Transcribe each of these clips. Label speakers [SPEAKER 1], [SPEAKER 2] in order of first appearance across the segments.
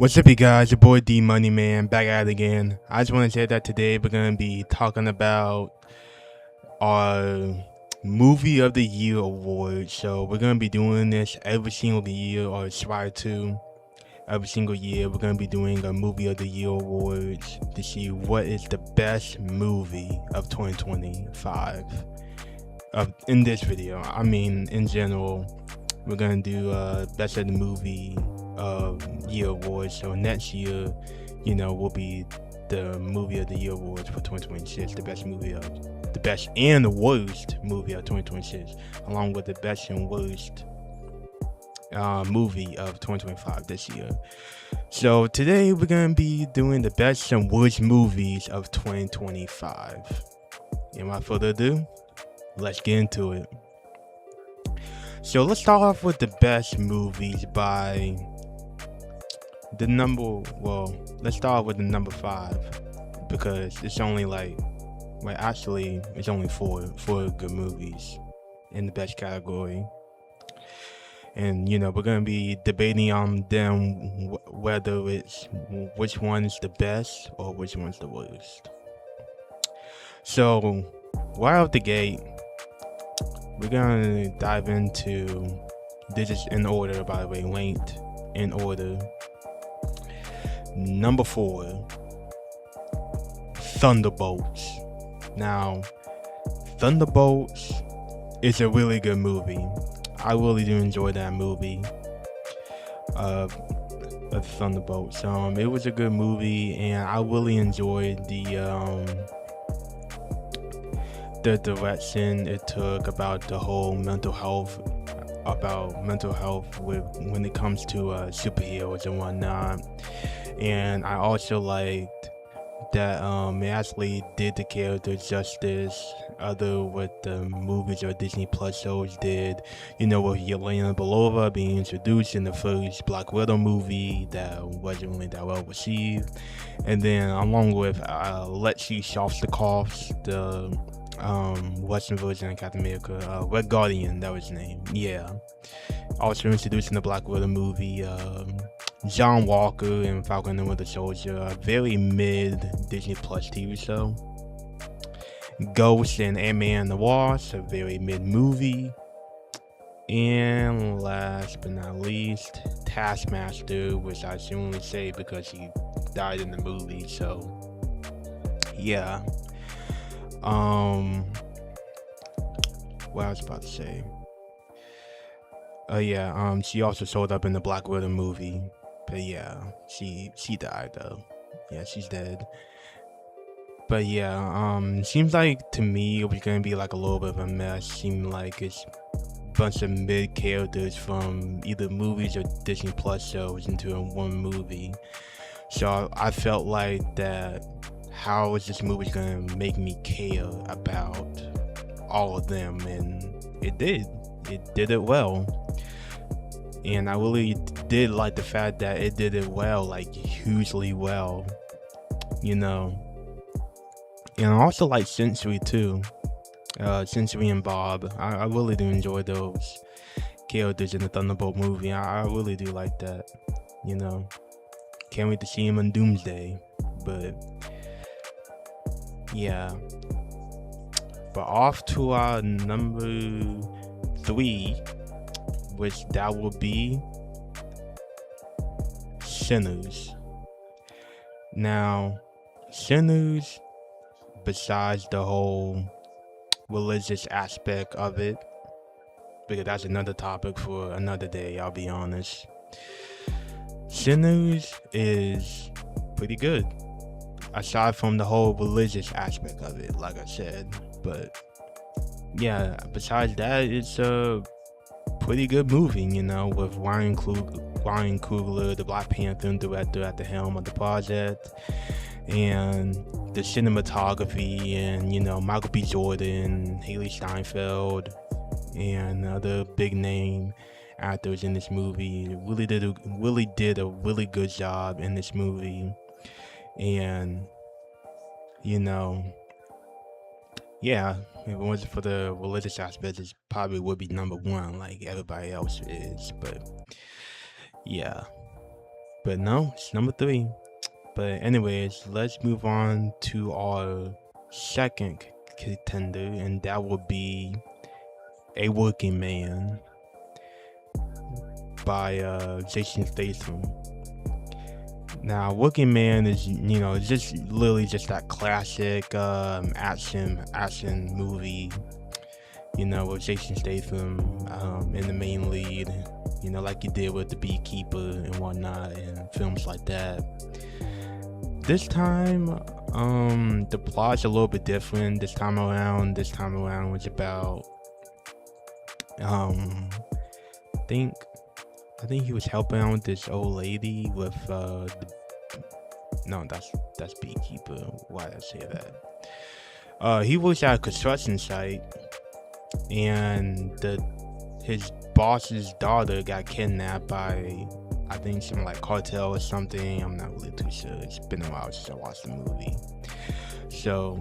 [SPEAKER 1] What's up, you guys? Your boy D Money Man back at it again. I just want to say that today we're gonna be talking about our movie of the year award. So we're gonna be doing this every single year, or try to every single year. We're gonna be doing a movie of the year awards to see what is the best movie of 2025. In this video, I mean in general. We're gonna do best of the movie year awards. So next year, will be the movie of the year awards for 2026. The best and the worst movie of 2026, along with the best and worst movie of 2025 this year. So today we're gonna be doing the best and worst movies of 2025. Without further ado, let's get into it. So let's start off with the best movies by the number. Well, let's start with the number 5 because it's only it's only four good movies in the best category, and we're gonna be debating on them whether it's which one's the best or which one's the worst. So right out the gate, we're gonna dive into this is in order, by the way, ranked in order. Number 4, Thunderbolts. Now, Thunderbolts is a really good movie. I really do enjoy that movie. Of Thunderbolts. It was a good movie, and I really enjoyed the direction it took about the whole mental health when it comes to superheroes and whatnot. And I also liked that it actually did the character justice other what the movies or Disney Plus shows did. With Yelena Belova being introduced in the first Black Widow movie that wasn't really that well received, and then along with Alexei Shostakov, the Western version of Captain America, Red Guardian, that was his name. Yeah. Also introduced in the Black Widow movie, John Walker and Falcon and Winter Soldier, a very mid Disney Plus TV show. Ghost and Ant-Man and the Wasp, a very mid movie. And last but not least, Taskmaster, which I should only say because he died in the movie. So yeah. What I was about to say. She also showed up in the Black Widow movie. But yeah, she died though. Yeah, she's dead. But yeah, seems like to me it was gonna be like a little bit of a mess. Seemed like it's a bunch of mid characters from either movies or Disney Plus shows into one movie. So I felt like that. How is this movie gonna make me care about all of them? And it did. It did it well. And I really did like the fact that it did it well, like hugely well. And I also like Sensory too. Sensory and Bob. I really do enjoy those characters in the Thunderbolt movie. I really do like that. Can't wait to see him on Doomsday. But yeah. But off to our number 3, which that will be Sinners. Now, Sinners, besides the whole religious aspect of it, because that's another topic for another day, I'll be honest. Sinners is pretty good. Aside from the whole religious aspect of it, like I said. But yeah, besides that, it's a pretty good movie, with Ryan Coogler, the Black Panther director, at the helm of the project, and the cinematography, and Michael B. Jordan, Haley Steinfeld, and other big name actors in this movie really did a really good job in this movie. And yeah, if it wasn't for the religious aspect, it probably would be number 1 like everybody else is. But yeah, But no, it's number 3. But anyways, let's move on to our second contender, and that would be A Working Man by Jason Statham. Now, Working Man is, just literally just that classic action movie, with Jason Statham in the main lead, like he did with The Beekeeper and whatnot, and films like that. This time, the plot's a little bit different. This time around was about, I think he was helping out with this old lady with no, that's Beekeeper. Why did I say that? He works at a construction site, and his boss's daughter got kidnapped by, I think, some like cartel or something. I'm not really too sure. It's been a while since I watched the movie. So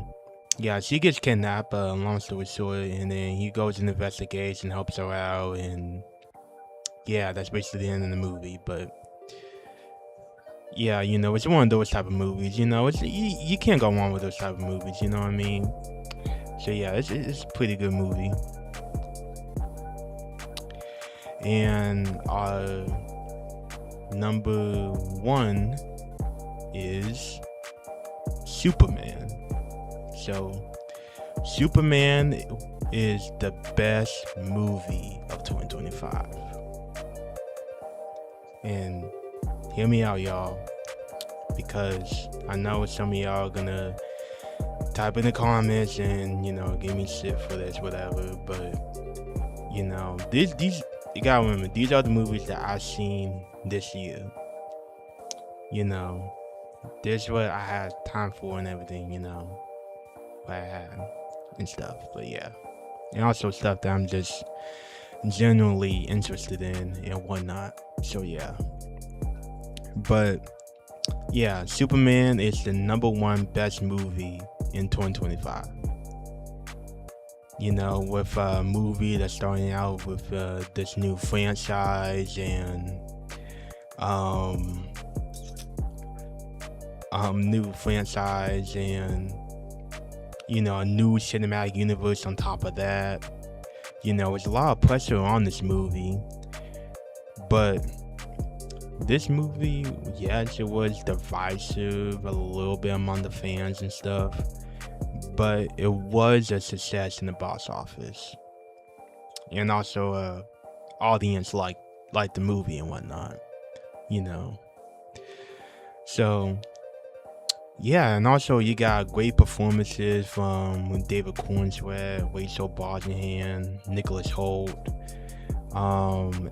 [SPEAKER 1] yeah, she gets kidnapped, long story short, and then he goes and investigates and helps her out, and yeah, that's basically the end of the movie. But yeah, it's one of those type of movies, you can't go wrong with those type of movies, you know what I mean? So yeah, it's a pretty good movie. And our number 1 is Superman. So Superman is the best movie of 2025. And hear me out, y'all, because I know some of y'all are gonna type in the comments and give me shit for this, whatever. But these you gotta remember, these are the movies that I've seen this year. This is what I had time for and everything. What I had and stuff. But yeah, and also stuff that I'm just genuinely interested in and whatnot. So yeah. But yeah, Superman is the number 1 best movie in 2025. With a movie that's starting out with this new franchise and a new cinematic universe on top of that. There's a lot of pressure on this movie, but this movie, yes, it was divisive a little bit among the fans and stuff, but it was a success in the box office, and also audience like the movie and whatnot, So yeah, and also you got great performances from David Cornsweet, Rachel Brosnahan, Nicholas Hoult,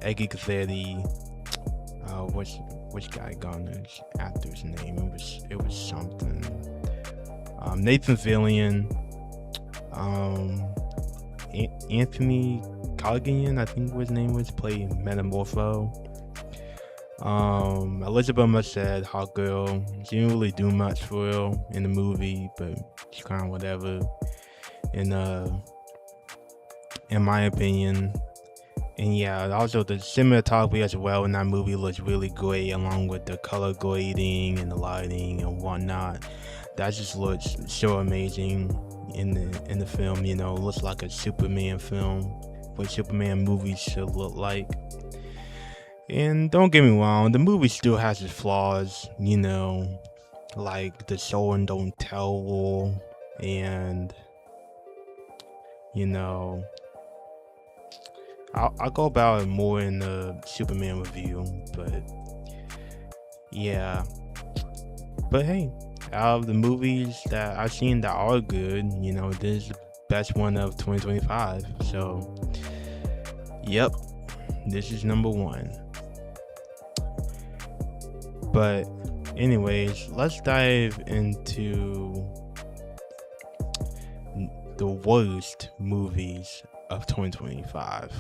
[SPEAKER 1] Eddie Gazzetta. Which Guy Gardner's actor's name? It was something. Nathan Fillion, Anthony Colligan, I think his name was, played Metamorpho. Elizabeth Moss, Hot Girl. She didn't really do much for real in the movie, but she's kind of whatever. In my opinion. And yeah, also the cinematography as well in that movie looks really great, along with the color grading and the lighting and whatnot. That just looks so amazing in the film. It looks like a Superman film, what Superman movies should look like. And don't get me wrong, the movie still has its flaws, like the show and don't tell rule, and I'll go about it more in the Superman review, but yeah. But hey, out of the movies that I've seen that are good, this is the best one of 2025. So, yep, this is number 1. But anyways, let's dive into the worst movies of 2025.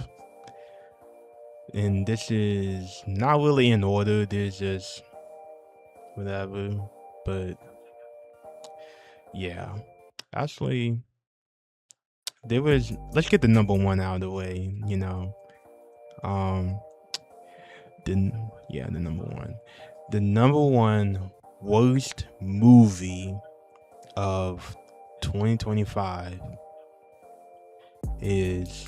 [SPEAKER 1] And this is not really in order, there's just whatever, but yeah. Actually, let's get the number 1 out of the way, the number 1. The number one worst movie of 2025 is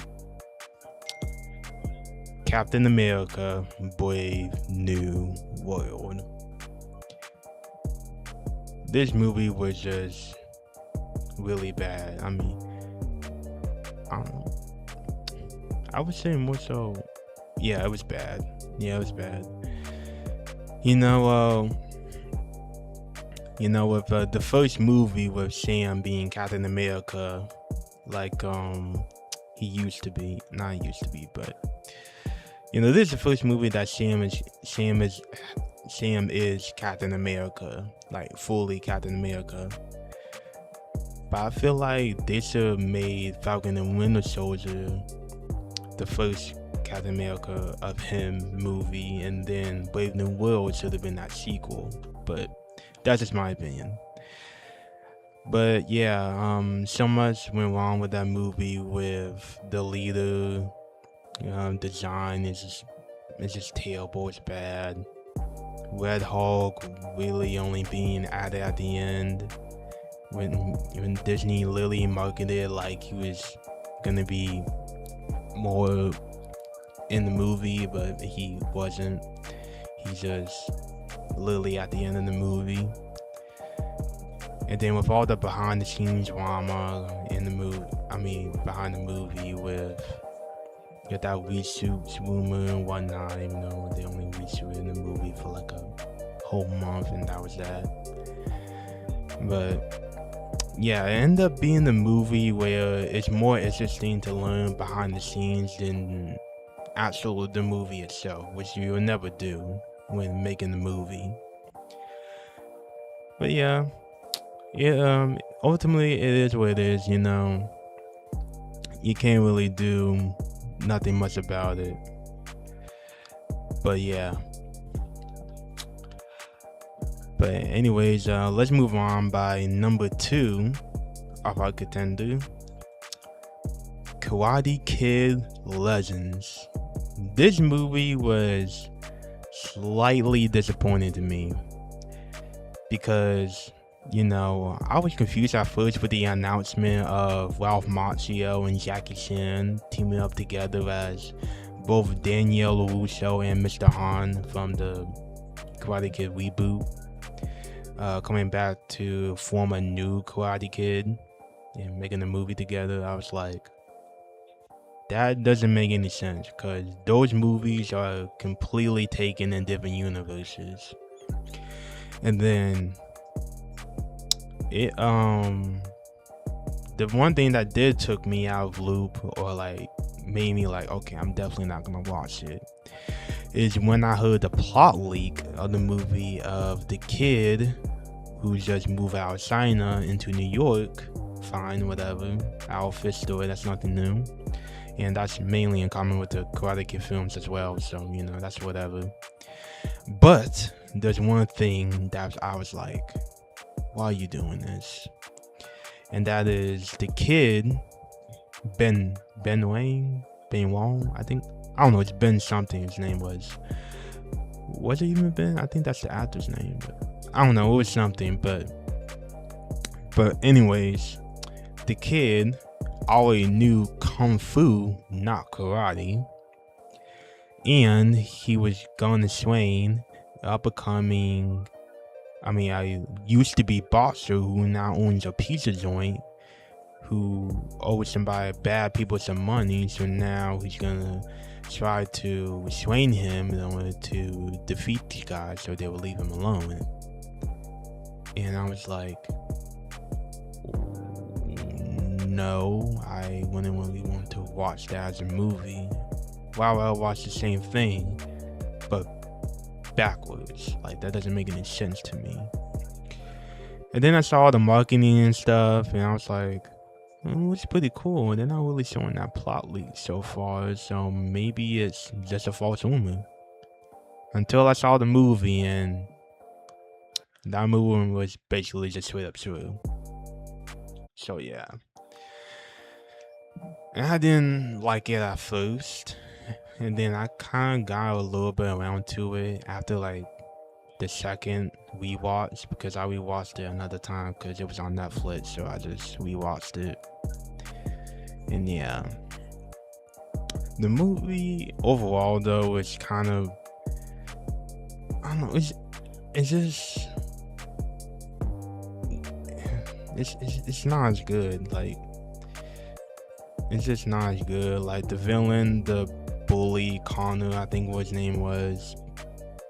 [SPEAKER 1] Captain America Brave New World. This movie was just really bad. I mean, I don't know. I would say more so, yeah, it was bad. Yeah, it was bad. You know, with the first movie with Sam being Captain America, like he used to be, not used to be, but this is the first movie that Sam is Captain America, like fully Captain America. But I feel like they should have made Falcon and Winter Soldier the first Captain America of him movie, and then Brave New World should have been that sequel. But that's just my opinion. But yeah, so much went wrong with that movie with the leader. Design is just terrible. It's bad. Red Hulk really only being added at the end when Disney literally marketed like he was gonna be more in the movie, but he wasn't. He's just literally at the end of the movie. And then with all the behind the scenes drama in the movie, behind the movie with that reshoots rumor and whatnot, even though they only reshooted the movie for like a whole month and that was that. But yeah, it ended up being the movie where it's more interesting to learn behind the scenes than the movie itself, which you will never do when making the movie. But yeah, ultimately it is what it is. You can't really do nothing much about it. But yeah. But anyways, let's move on by number 2 of our contender, Karate Kid Legends. This movie was slightly disappointing to me because I was confused at first with the announcement of Ralph Macchio and Jackie Chan teaming up together as both Daniel LaRusso and Mr. Han from the Karate Kid reboot, coming back to form a new Karate Kid and making a movie together. I was like, that doesn't make any sense because those movies are completely taken in different universes. And then the one thing that did took me out of loop or like made me like, okay, I'm definitely not gonna watch it, is when I heard the plot leak of the movie of the kid who just moved out of China into New York. Fine, whatever, outfit story, that's nothing new, and that's mainly in common with the Karate Kid films as well, so that's whatever. But there's one thing that I was like, why are you doing this? And that is the kid, Ben Wong, I think. I don't know, it's Ben something his name was. Was it even Ben? I think that's the actor's name, but I don't know, it was something, but anyways, the kid already knew Kung Fu, not karate, and he was going to train up becoming, I used to be boxer who now owns a pizza joint, who owes somebody bad people some money, so now he's gonna try to restrain him in order to defeat these guys so they will leave him alone. And I was like, no, I wouldn't really want to watch that as a movie. Why would I watch the same thing but backwards? Like, that doesn't make any sense to me. And then I saw the marketing and stuff, and I was like, it's pretty cool. And they're not really showing that plot leak so far, so maybe it's just a false rumor. Until I saw the movie, and that movie was basically just straight up true. So yeah. And I didn't like it at first, and then I kind of got a little bit around to it after like the second rewatch because I rewatched it another time because it was on Netflix, so I just rewatched it. And yeah, the movie overall though is kind of, I don't know, it's just it's not as good. Like, it's just not as good. Like, the villain, the bully Connor, I think what his name was,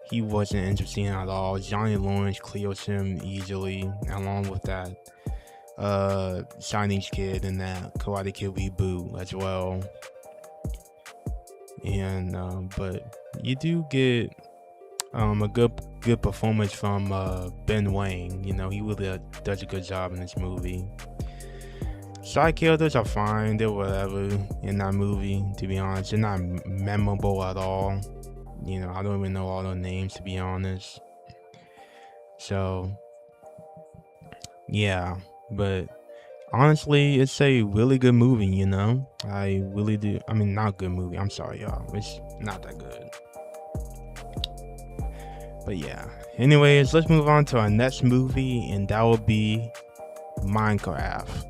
[SPEAKER 1] he wasn't interesting at all. Johnny Lawrence clears him easily, along with that Chinese kid in that Karate Kid reboot as well. And but you do get a good performance from Ben Wang. You know, he really does a good job in this movie. Side characters are fine, they're whatever in that movie, to be honest. They're not memorable at all. You know, I don't even know all their names, to be honest. So yeah, but honestly, it's a really good movie, you know? I really do. I mean, not good movie. I'm sorry, y'all. It's not that good. But yeah. Anyways, let's move on to our next movie, and that will be Minecraft.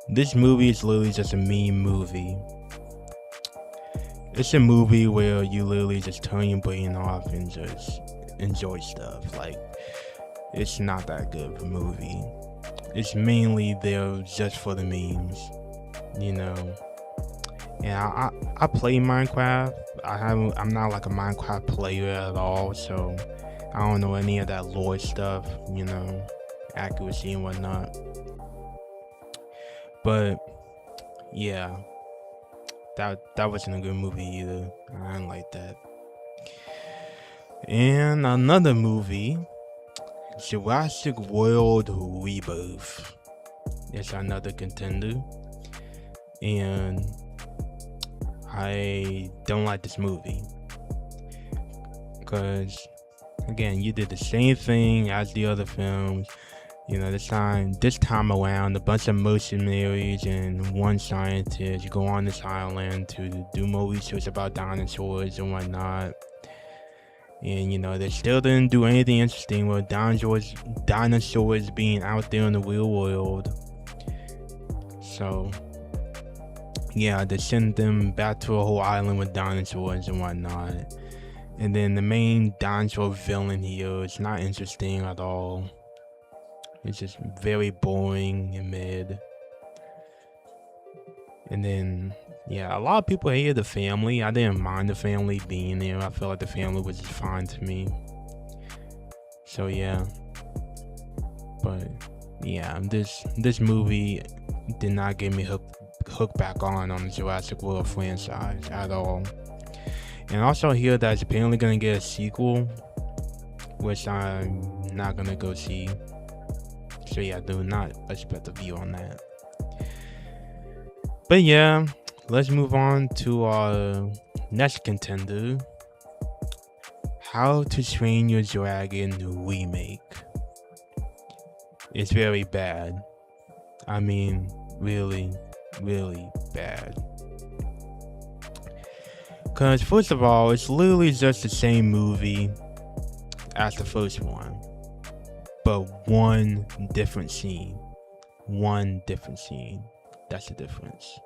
[SPEAKER 1] This movie is literally just a meme movie. It's a movie where you literally just turn your brain off and just enjoy stuff. Like, it's not that good of a movie. It's mainly there just for the memes, you know. And I play Minecraft. I'm not like a Minecraft player at all, so I don't know any of that lore stuff, you know, accuracy and whatnot. But yeah, that wasn't a good movie either. I didn't like that. And another movie, Jurassic World Rebirth, is another contender, and I don't like this movie because, again, you did the same thing as the other films. You know, this time around, a bunch of mercenaries and one scientist go on this island to do more research about dinosaurs and whatnot. And, you know, they still didn't do anything interesting with dinosaurs being out there in the real world. So, yeah, they sent them back to a whole island with dinosaurs and whatnot. And then the main dinosaur villain here is not interesting at all. It's just very boring and mid. And then, yeah, a lot of people hated the family. I didn't mind the family being there. I felt like the family was just fine to me. So yeah. But yeah, this movie did not get me hooked back on the Jurassic World franchise at all. And also hear that it's apparently gonna get a sequel, which I'm not gonna go see. So yeah, do not expect a view on that. But yeah, let's move on to our next contender, How to Train Your Dragon remake. It's very bad. I mean, really, really bad. Because first of all, it's literally just the same movie as the first one, but one different scene. That's the difference.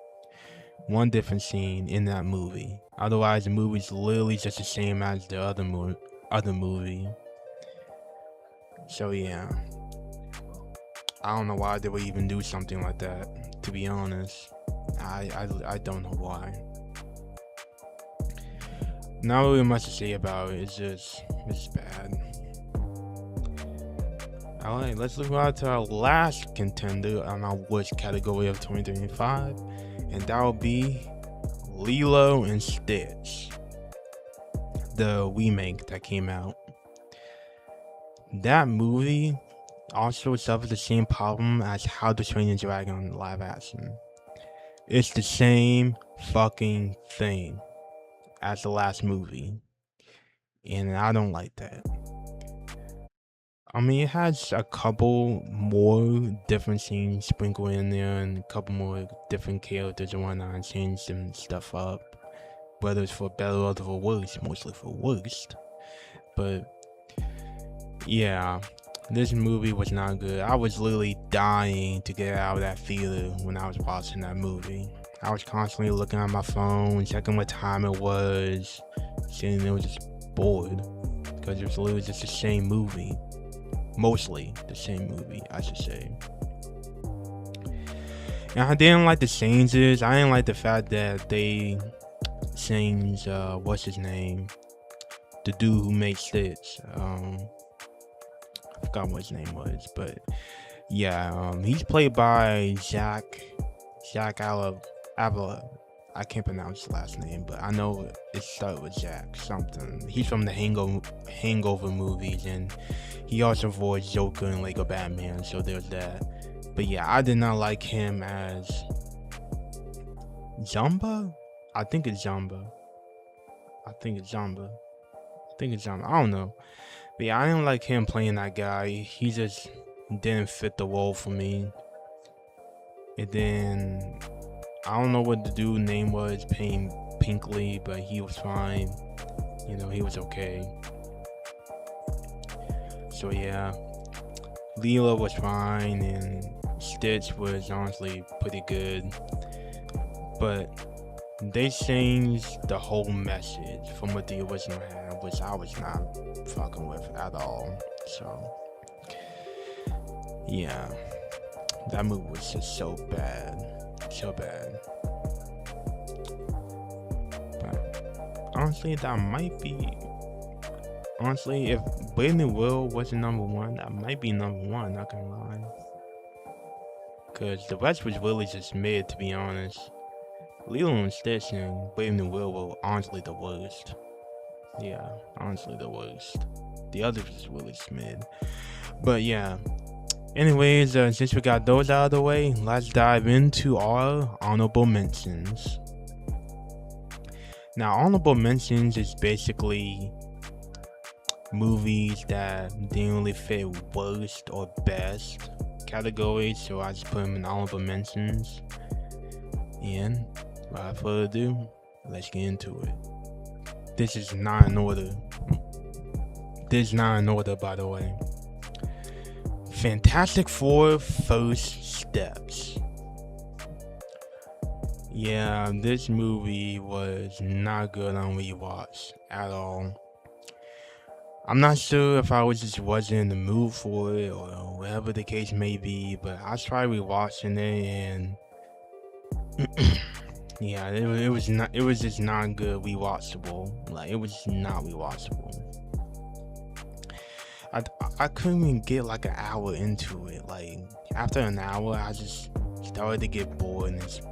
[SPEAKER 1] One different scene in that movie. Otherwise, the movie's literally just the same as the other movie. So yeah, I don't know why they would even do something like that. To be honest, I don't know why. Not really much to say about it. It's bad. Alright, let's move on to our last contender on our worst category of 2025, and that will be Lilo and Stitch, the remake that came out. That movie also suffers the same problem as How to Train Your Dragon live action. It's the same fucking thing as the last movie, and I don't like that. I mean, it has a couple more different scenes sprinkled in there and a couple more different characters and whatnot, and change some stuff up. Whether it's for better or for worse, mostly for worst. But Yeah, this movie was not good. I was literally dying to get out of that theater when I was watching that movie. I was constantly looking at my phone, checking what time it was, sitting there just bored because it was literally just the same movie. Mostly the same movie, I should say. And I didn't like the changes. I didn't like the fact that they changed, what's his name? The dude who made Stitch. I forgot what his name was, but yeah, he's played by Jack Avila. I can't pronounce his last name, but I know it started with Jack something. He's from the Hangover movies, and he also voiced Joker and Lego Batman, so there's that. But yeah, I did not like him as Jumba. I think it's Jumba. I don't know. But yeah, I didn't like him playing that guy. He just didn't fit the role for me. And then I don't know what the dude's name was, playing Pinkley, but he was fine. You know, he was okay. So yeah, Leela was fine, and Stitch was honestly pretty good. But they changed the whole message from what the original had, which I was not fucking with at all. So yeah, that movie was just so bad. But honestly, that might be. Honestly, if Brave New World wasn't number one, that might be number one. Not gonna lie, cause the rest was really just mid, to be honest. Lilo and Stitch and Brave New World were honestly the worst. Yeah, honestly the worst. The others was really just mid. But yeah. Anyways, since we got those out of the way, let's dive into our honorable mentions. Now, honorable mentions is basically movies that didn't really fit worst or best categories, so I just put them in honorable mentions. And without further ado, let's get into it. This is not in order. By the way. Fantastic Four First Steps. Yeah, this movie was not good on rewatch at all. I'm not sure if I wasn't in the mood for it or whatever the case may be, but I tried rewatching it and yeah, it was just not good rewatchable. Like, it was not rewatchable. I couldn't even get like an hour into it. Like, after an hour, I just started to get bored and just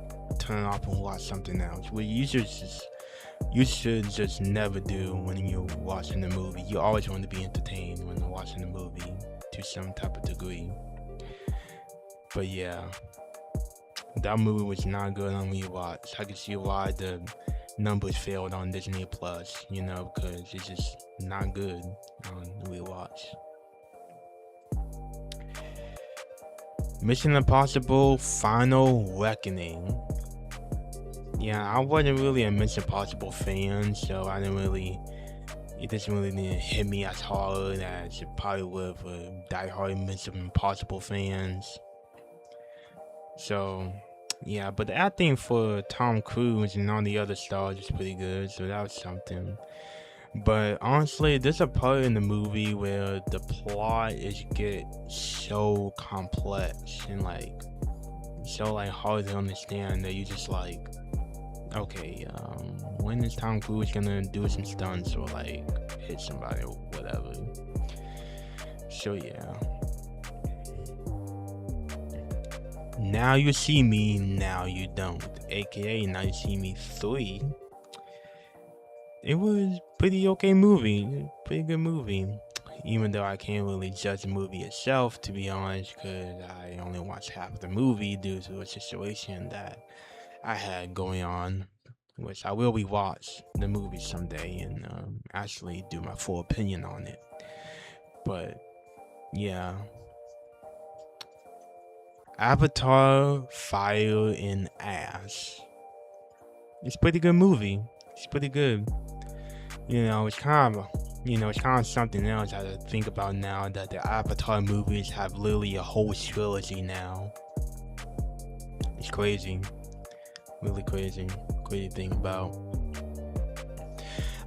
[SPEAKER 1] turn it off and watch something else. Well, you should just never do when you're watching the movie. You always want to be entertained when you're watching the movie to some type of degree. But yeah, that movie was not good on rewatch. I can see why the numbers failed on Disney Plus, you know, because it's just not good on rewatch. Mission Impossible Final Reckoning. Yeah, I wasn't really a Mission Impossible fan, so it doesn't really hit me as hard as it probably would for diehard Mission Impossible fans. So yeah, but the acting for Tom Cruise and all the other stars is pretty good, so that was something. But honestly, there's a part in the movie where the plot get so complex and so hard to understand that you just like, okay, when is Tom Cruise gonna do some stunts or hit somebody or whatever? So yeah. Now You See Me, Now You Don't, aka Now You See Me 3. It was pretty okay movie, pretty good movie. Even though I can't really judge the movie itself, to be honest, because I only watched half of the movie due to a situation that I had going on, which I will rewatch the movie someday and actually do my full opinion on it. But yeah. Avatar Fire and Ash. It's a pretty good movie. It's pretty good. You know, it's kind of It's kind of something else I have to think about now that the Avatar movies have literally a whole trilogy now. It's crazy. Really crazy. Crazy thing about.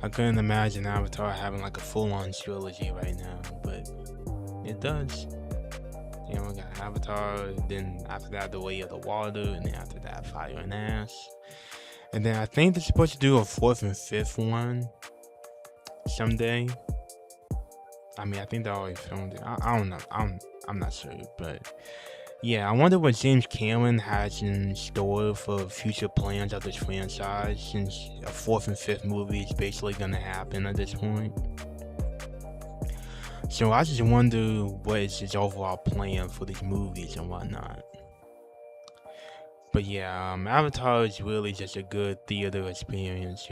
[SPEAKER 1] I couldn't imagine Avatar having like a full-on trilogy right now, but it does. We got Avatar, then after that, The Way of the Water, and then after that, Fire and Ash. And then I think they're supposed to do a 4th and 5th one someday. I mean, I think they already filmed it. I don't know. I'm not sure, but yeah, I wonder what James Cameron has in store for future plans of this franchise, since a 4th and 5th movie is basically gonna happen at this point. So I just wonder what is his overall plan for these movies and whatnot. But yeah, Avatar is really just a good theater experience,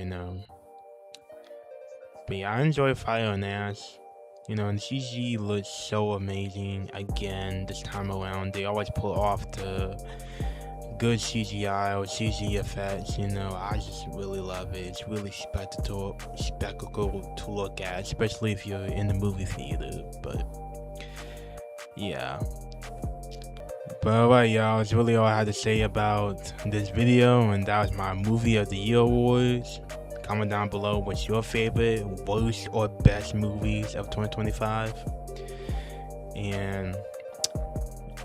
[SPEAKER 1] But yeah, I enjoy Fire and Ash. And the CG looks so amazing again this time around. They always pull off the good CGI or CG effects, I just really love it. It's really spectacle to look at, especially if you're in the movie theater. But yeah. But alright, y'all, that's really all I had to say about this video, and that was my Movie of the Year awards. Comment down below what's your favorite, worst, or best movies of 2025. And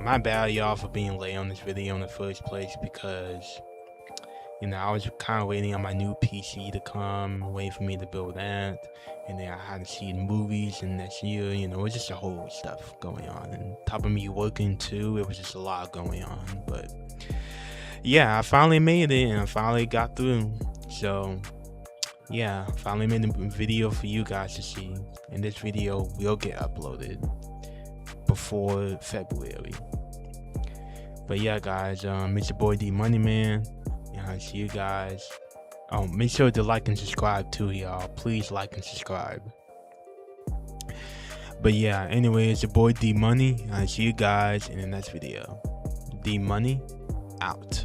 [SPEAKER 1] my bad, y'all, for being late on this video in the first place, because I was kind of waiting on my new PC to come, waiting for me to build that, and then I had to see the movies and next year, it was just a whole stuff going on, and top of me working too, it was just a lot going on. But yeah, I finally made it, and I finally got through. So yeah, finally made a video for you guys to see, and this video will get uploaded before February. But yeah, guys, it's your boy D Money Man, and I'll see you guys. Oh, make sure to like and subscribe too, y'all. Please like and subscribe. But yeah, anyway, it's your boy D Money, and I'll see you guys in the next video. D Money out.